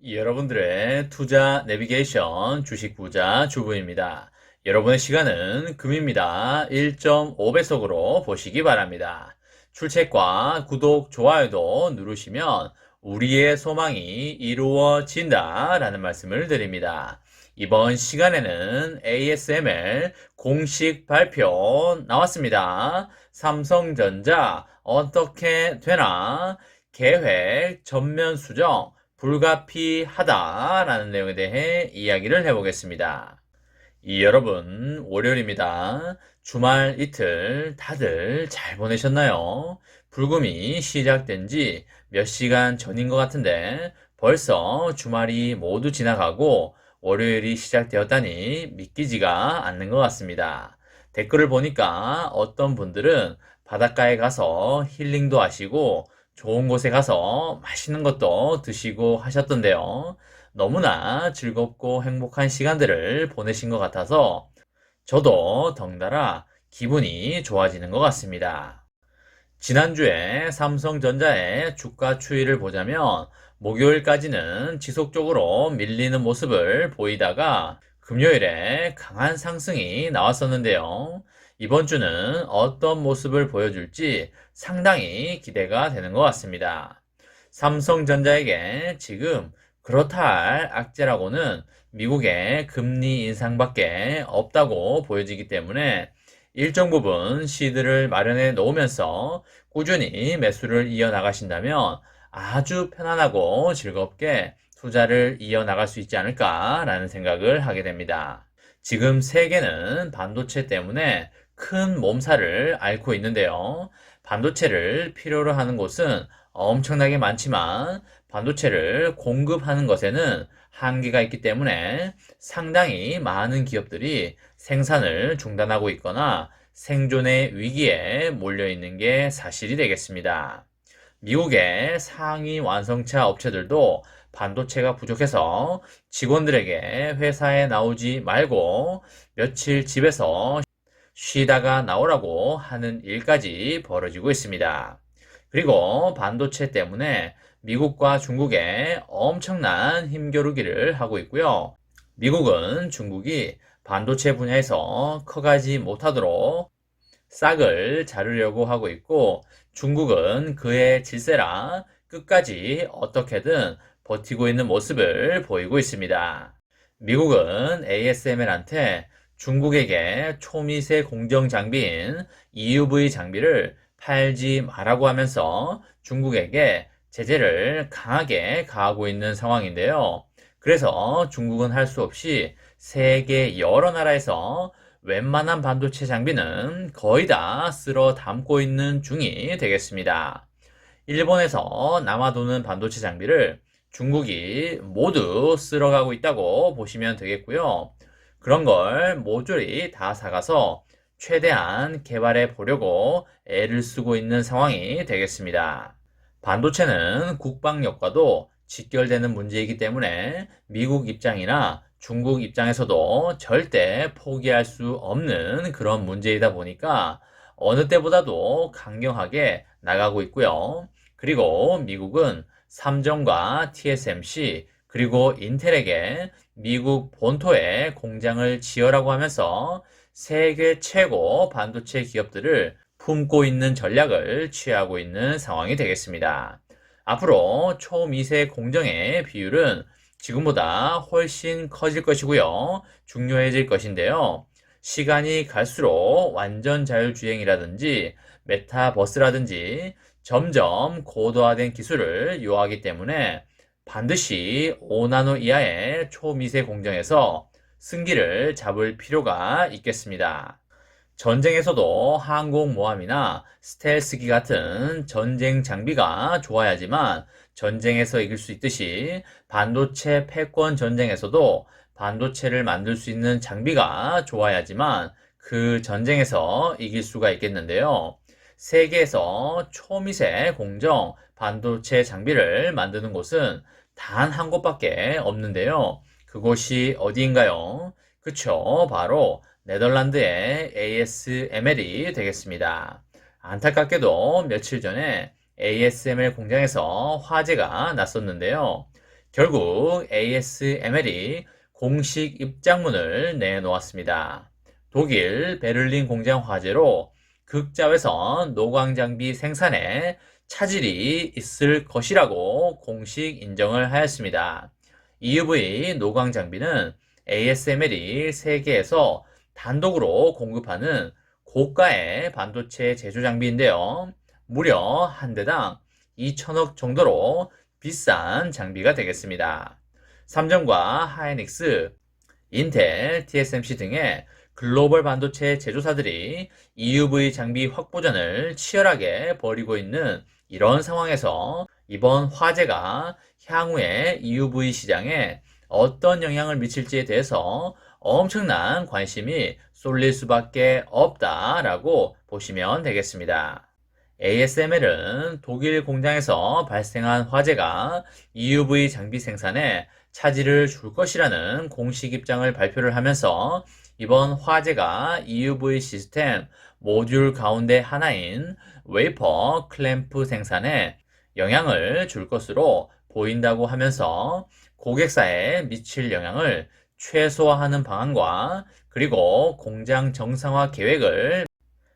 여러분들의 투자 내비게이션 주식 부자 주부입니다. 여러분의 시간은 금입니다. 1.5배속으로 보시기 바랍니다. 출첵과 구독, 좋아요도 누르시면 우리의 소망이 이루어진다 라는 말씀을 드립니다. 이번 시간에는 ASML 공식 발표 나왔습니다. 삼성전자 어떻게 되나? 계획 전면 수정 불가피하다라는 내용에 대해 이야기를 해보겠습니다. 여러분, 월요일입니다. 주말 이틀 다들 잘 보내셨나요? 불금이 시작된 지 몇 시간 전인 것 같은데 벌써 주말이 모두 지나가고 월요일이 시작되었다니 믿기지가 않는 것 같습니다. 댓글을 보니까 어떤 분들은 바닷가에 가서 힐링도 하시고 좋은 곳에 가서 맛있는 것도 드시고 하셨던데요. 너무나 즐겁고 행복한 시간들을 보내신 것 같아서 저도 덩달아 기분이 좋아지는 것 같습니다. 지난주에 삼성전자의 주가 추이를 보자면 목요일까지는 지속적으로 밀리는 모습을 보이다가 금요일에 강한 상승이 나왔었는데요. 이번 주는 어떤 모습을 보여줄지 상당히 기대가 되는 것 같습니다. 삼성전자에게 지금 그렇다 할 악재라고는 미국의 금리 인상밖에 없다고 보여지기 때문에 일정 부분 시드를 마련해 놓으면서 꾸준히 매수를 이어나가신다면 아주 편안하고 즐겁게 투자를 이어나갈 수 있지 않을까라는 생각을 하게 됩니다. 지금 세계는 반도체 때문에 큰 몸살을 앓고 있는데요. 반도체를 필요로 하는 곳은 엄청나게 많지만 반도체를 공급하는 것에는 한계가 있기 때문에 상당히 많은 기업들이 생산을 중단하고 있거나 생존의 위기에 몰려 있는 게 사실이 되겠습니다. 미국의 상위 완성차 업체들도 반도체가 부족해서 직원들에게 회사에 나오지 말고 며칠 집에서 쉬다가 나오라고 하는 일까지 벌어지고 있습니다. 그리고 반도체 때문에 미국과 중국에 엄청난 힘겨루기를 하고 있고요. 미국은 중국이 반도체 분야에서 커가지 못하도록 싹을 자르려고 하고 있고 중국은 그의 질세라 끝까지 어떻게든 버티고 있는 모습을 보이고 있습니다. 미국은 ASML한테 중국에게 초미세 공정 장비인 EUV 장비를 팔지 말라고 하면서 중국에게 제재를 강하게 가하고 있는 상황인데요. 그래서 중국은 할 수 없이 세계 여러 나라에서 웬만한 반도체 장비는 거의 다 쓸어 담고 있는 중이 되겠습니다. 일본에서 남아도는 반도체 장비를 중국이 모두 쓸어가고 있다고 보시면 되겠고요. 그런 걸 모조리 다 사가서 최대한 개발해 보려고 애를 쓰고 있는 상황이 되겠습니다. 반도체는 국방력과도 직결되는 문제이기 때문에 미국 입장이나 중국 입장에서도 절대 포기할 수 없는 그런 문제이다 보니까 어느 때보다도 강경하게 나가고 있고요. 그리고 미국은 삼정과 TSMC 그리고 인텔에게 미국 본토에 공장을 지으라고 하면서 세계 최고 반도체 기업들을 품고 있는 전략을 취하고 있는 상황이 되겠습니다. 앞으로 초미세 공정의 비율은 지금보다 훨씬 커질 것이고요. 중요해질 것인데요. 시간이 갈수록 완전 자율주행이라든지 메타버스라든지 점점 고도화된 기술을 요하기 때문에 반드시 5나노 이하의 초미세 공정에서 승기를 잡을 필요가 있겠습니다. 전쟁에서도 항공모함이나 스텔스기 같은 전쟁 장비가 좋아야지만 전쟁에서 이길 수 있듯이 반도체 패권 전쟁에서도 반도체를 만들 수 있는 장비가 좋아야지만 그 전쟁에서 이길 수가 있겠는데요. 세계에서 초미세 공정 반도체 장비를 만드는 곳은 단 한 곳밖에 없는데요. 그곳이 어디인가요? 그쵸, 바로 네덜란드의 ASML이 되겠습니다. 안타깝게도 며칠 전에 ASML 공장에서 화재가 났었는데요. 결국 ASML이 공식 입장문을 내놓았습니다. 독일 베를린 공장 화재로 극자외선 노광장비 생산에 차질이 있을 것이라고 공식 인정을 하였습니다. EUV 노광장비는 ASML이 세계에서 단독으로 공급하는 고가의 반도체 제조 장비인데요. 무려 한 대당 2천억 정도로 비싼 장비가 되겠습니다. 삼성과 하이닉스, 인텔, TSMC 등의 글로벌 반도체 제조사들이 EUV 장비 확보전을 치열하게 벌이고 있는 이런 상황에서 이번 화재가 향후에 EUV 시장에 어떤 영향을 미칠지에 대해서 엄청난 관심이 쏠릴 수밖에 없다라고 보시면 되겠습니다. ASML은 독일 공장에서 발생한 화재가 EUV 장비 생산에 차질을 줄 것이라는 공식 입장을 발표를 하면서 이번 화재가 EUV 시스템 모듈 가운데 하나인 웨이퍼 클램프 생산에 영향을 줄 것으로 보인다고 하면서 고객사에 미칠 영향을 최소화하는 방안과 그리고 공장 정상화 계획을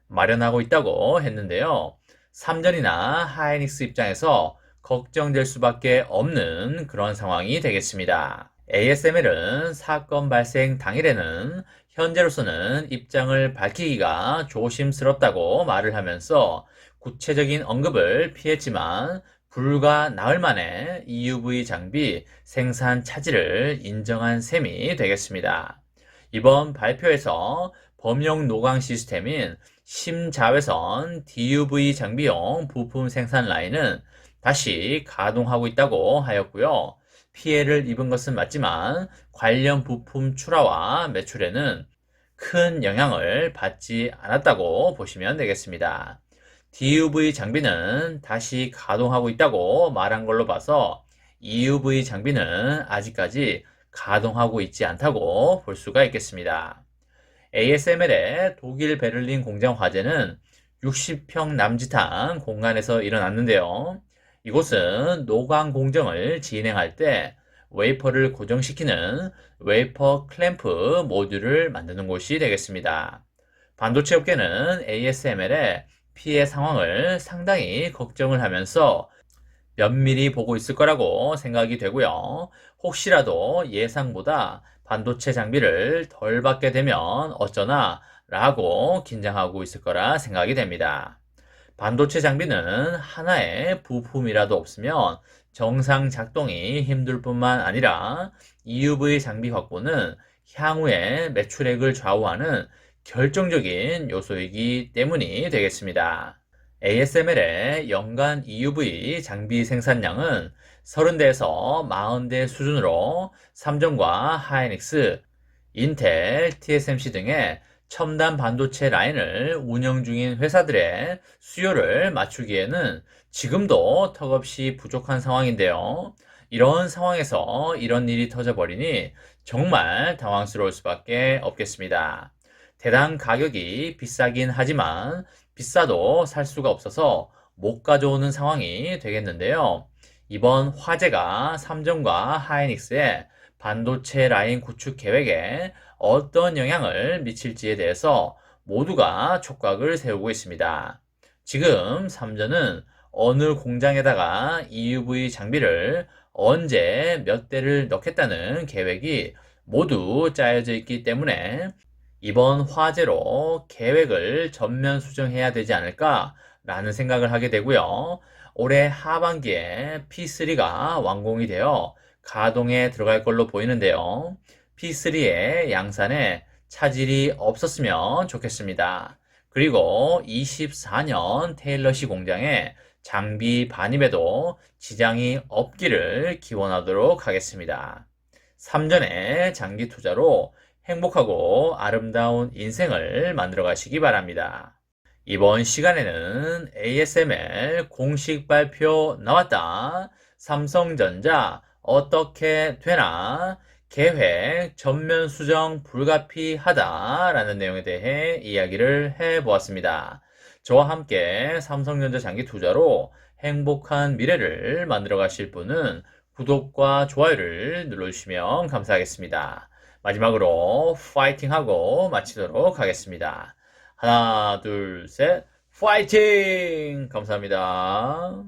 마련하고 있다고 했는데요. 삼전이나 하이닉스 입장에서 걱정될 수밖에 없는 그런 상황이 되겠습니다. ASML은 사건 발생 당일에는 현재로서는 입장을 밝히기가 조심스럽다고 말을 하면서 구체적인 언급을 피했지만 불과 나흘 만에 EUV 장비 생산 차질을 인정한 셈이 되겠습니다. 이번 발표에서 범용 노광 시스템인 심자외선 DUV 장비용 부품 생산 라인은 다시 가동하고 있다고 하였고요. 피해를 입은 것은 맞지만 관련 부품 출하와 매출에는 큰 영향을 받지 않았다고 보시면 되겠습니다. DUV 장비는 다시 가동하고 있다고 말한 걸로 봐서 EUV 장비는 아직까지 가동하고 있지 않다고 볼 수가 있겠습니다. ASML의 독일 베를린 공장 화재는 60평 남짓한 공간에서 일어났는데요. 이곳은 노광 공정을 진행할 때 웨이퍼를 고정시키는 웨이퍼 클램프 모듈을 만드는 곳이 되겠습니다. 반도체 업계는 ASML의 피해 상황을 상당히 걱정을 하면서 면밀히 보고 있을 거라고 생각이 되고요. 혹시라도 예상보다 반도체 장비를 덜 받게 되면 어쩌나 라고 긴장하고 있을 거라 생각이 됩니다. 반도체 장비는 하나의 부품이라도 없으면 정상 작동이 힘들 뿐만 아니라 EUV 장비 확보는 향후의 매출액을 좌우하는 결정적인 요소이기 때문이 되겠습니다. ASML의 연간 EUV 장비 생산량은 30대에서 40대 수준으로 삼성과 하이닉스, 인텔, TSMC 등의 첨단 반도체 라인을 운영 중인 회사들의 수요를 맞추기에는 지금도 턱없이 부족한 상황인데요. 이런 상황에서 이런 일이 터져버리니 정말 당황스러울 수밖에 없겠습니다. 대당 가격이 비싸긴 하지만 비싸도 살 수가 없어서 못 가져오는 상황이 되겠는데요. 이번 화재가 삼성과 하이닉스의 반도체 라인 구축 계획에 어떤 영향을 미칠지에 대해서 모두가 촉각을 세우고 있습니다. 지금 삼전은 어느 공장에다가 EUV 장비를 언제 몇 대를 넣겠다는 계획이 모두 짜여져 있기 때문에 이번 화재로 계획을 전면 수정해야 되지 않을까 라는 생각을 하게 되고요. 올해 하반기에 P3가 완공이 되어 가동에 들어갈 걸로 보이는데요. P3의 양산에 차질이 없었으면 좋겠습니다. 그리고 24년 테일러시 공장에 장비 반입에도 지장이 없기를 기원하도록 하겠습니다. 삼전의 장기 투자로 행복하고 아름다운 인생을 만들어 가시기 바랍니다. 이번 시간에는 ASML 공식 발표 나왔다. 삼성전자 어떻게 되나? 계획 전면 수정 불가피하다 라는 내용에 대해 이야기를 해보았습니다. 저와 함께 삼성전자 장기 투자로 행복한 미래를 만들어 가실 분은 구독과 좋아요를 눌러주시면 감사하겠습니다. 마지막으로 파이팅하고 마치도록 하겠습니다. 하나, 둘, 셋, 파이팅! 감사합니다.